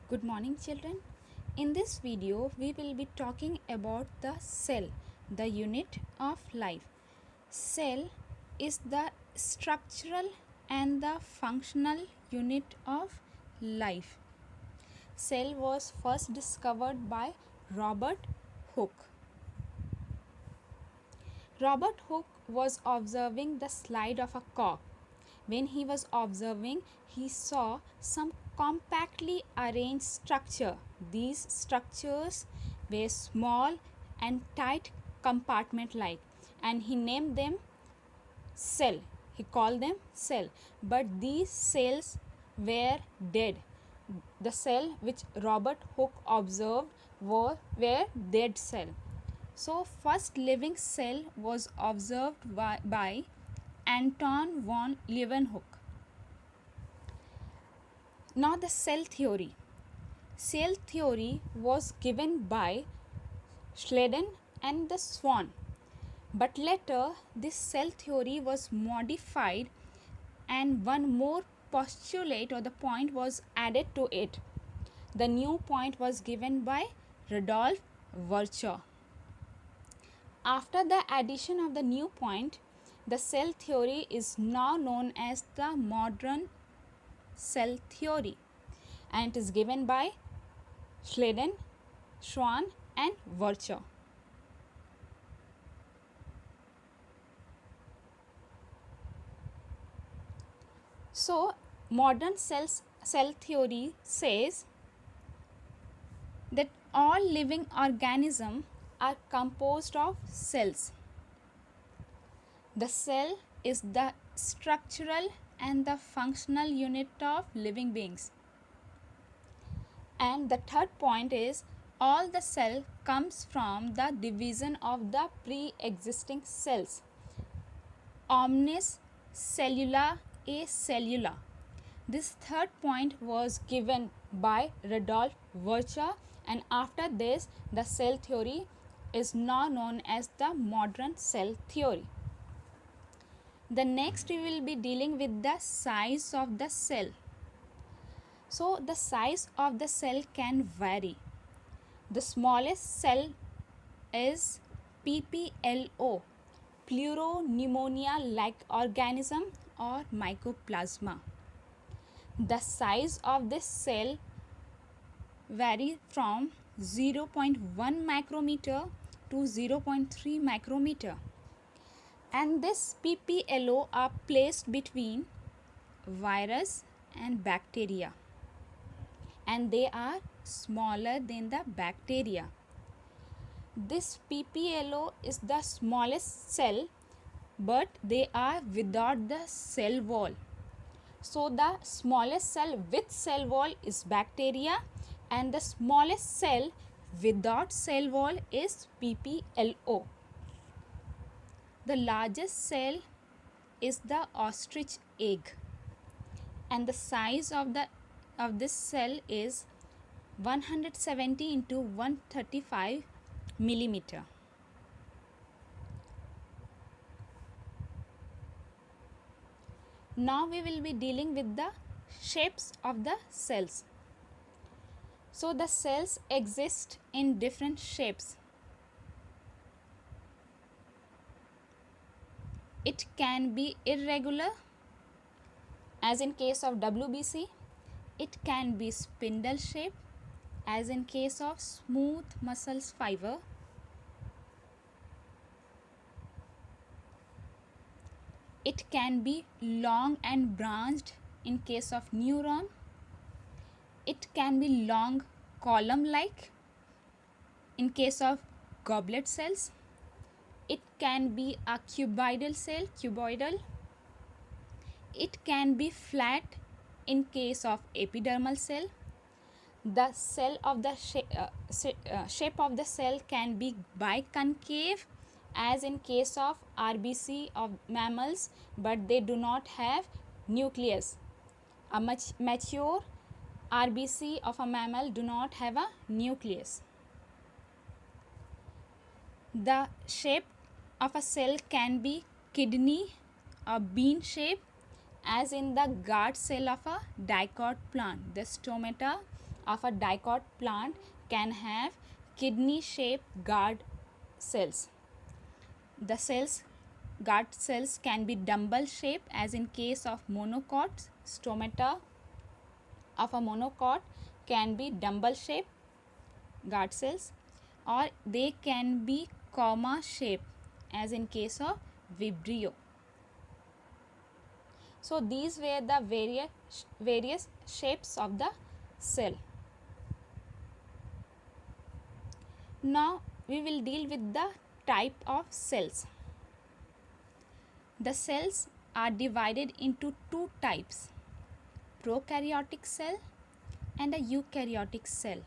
Good morning, children. In this video, we will be talking about the cell, the unit of life. Cell is the structural and the functional unit of life. Cell was first discovered by Robert Hooke. Robert Hooke was observing the slide of a cork. When he was observing, he saw some compactly arranged structure. These structures were small and tight compartment-like, and he named them cell. He called them cell. But these cells were dead. The cell which Robert Hooke observed were dead cell. So first living cell was observed by Anton von Leeuwenhoek. Now the cell theory. Cell theory was given by Schleiden and the Schwann. But later this cell theory was modified and one more postulate or the point was added to it. The new point was given by Rudolf Virchow. After the addition of the new point, the cell theory is now known as the modern cell theory, and it is given by Schleiden, Schwann and Virchow. So modern cell theory says that all living organisms are composed of cells. The cell is the structural and the functional unit of living beings. And the third point is all the cell comes from the division of the pre-existing cells. Omnis cellula a cellula. This third point was given by Rudolf Virchow, and after this the cell theory is now known as the modern cell theory. The next we will be dealing with the size of the cell. So the size of the cell can vary. The smallest cell is PPLO, pleuropneumonia-like organism or mycoplasma. The size of this cell vary from 0.1 micrometer to 0.3 micrometer. And this PPLO are placed between virus and bacteria, and they are smaller than the bacteria. This PPLO is the smallest cell, but they are without the cell wall. So the smallest cell with cell wall is bacteria, and the smallest cell without cell wall is PPLO. The largest cell is the ostrich egg, and the size of this cell is 170 into 135 millimeter. Now we will be dealing with the shapes of the cells. So the cells exist in different shapes. It can be irregular, as in case of WBC. It can be spindle shape, as in case of smooth muscles fiber. It can be long and branched in case of neuron. It can be long column-like in case of goblet cells. It can be a cuboidal cell, cuboidal. It can be flat in case of epidermal cell. The cell of the shape of the cell can be biconcave, as in case of RBC of mammals, but they do not have nucleus. A mature RBC of a mammal do not have a nucleus. The shape of a cell can be kidney or bean shape, as in the guard cell of a dicot plant. The stomata of a dicot plant can have kidney-shaped guard cells. The guard cells can be dumbbell shaped, as in case of monocots. Stomata of a monocot can be dumbbell shaped guard cells, or they can be comma shaped, as in case of Vibrio. So these were the various shapes of the cell. Now we will deal with the type of cells. The cells are divided into two types: prokaryotic cell and a eukaryotic cell.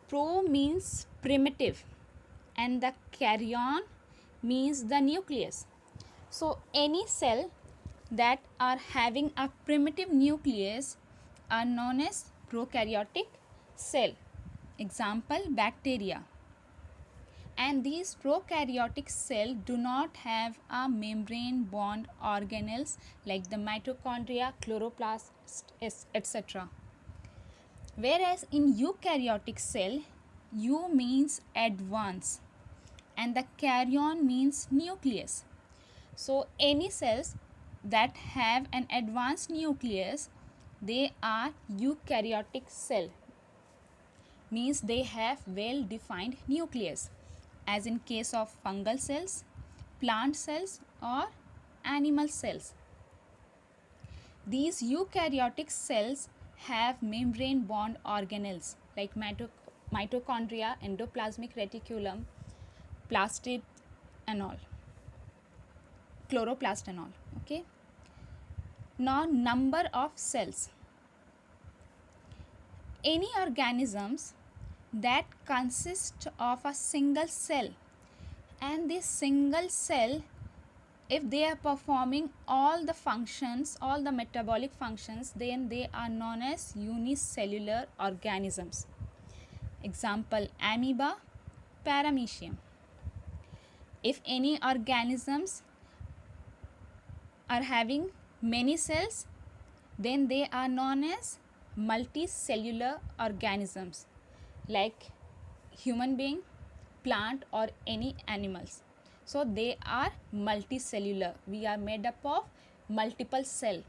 Pro means primitive and the karyon means the nucleus. So any cell that are having a primitive nucleus are known as prokaryotic cell. Example, bacteria. And these prokaryotic cells do not have a membrane bound organelles like the mitochondria, chloroplast, etc. Whereas in eukaryotic cell, U means advance and the karyon means nucleus. So any cells that have an advanced nucleus, they are eukaryotic cell, means they have well defined nucleus, as in case of fungal cells, plant cells or animal cells. These eukaryotic cells have membrane bound organelles like mitochondria, endoplasmic reticulum, plastid and all, chloroplast and all. Okay. Now number of cells. Any organisms that consist of a single cell, and this single cell, if they are performing all the functions, all the metabolic functions, then they are known as unicellular organisms. Example, amoeba, paramecium. If any organisms are having many cells, then they are known as multicellular organisms like human being, plant or any animals. So they are multicellular. We are made up of multiple cell,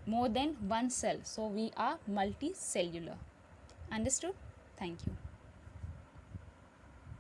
more than one cell. So we are multicellular. Understood? Thank you.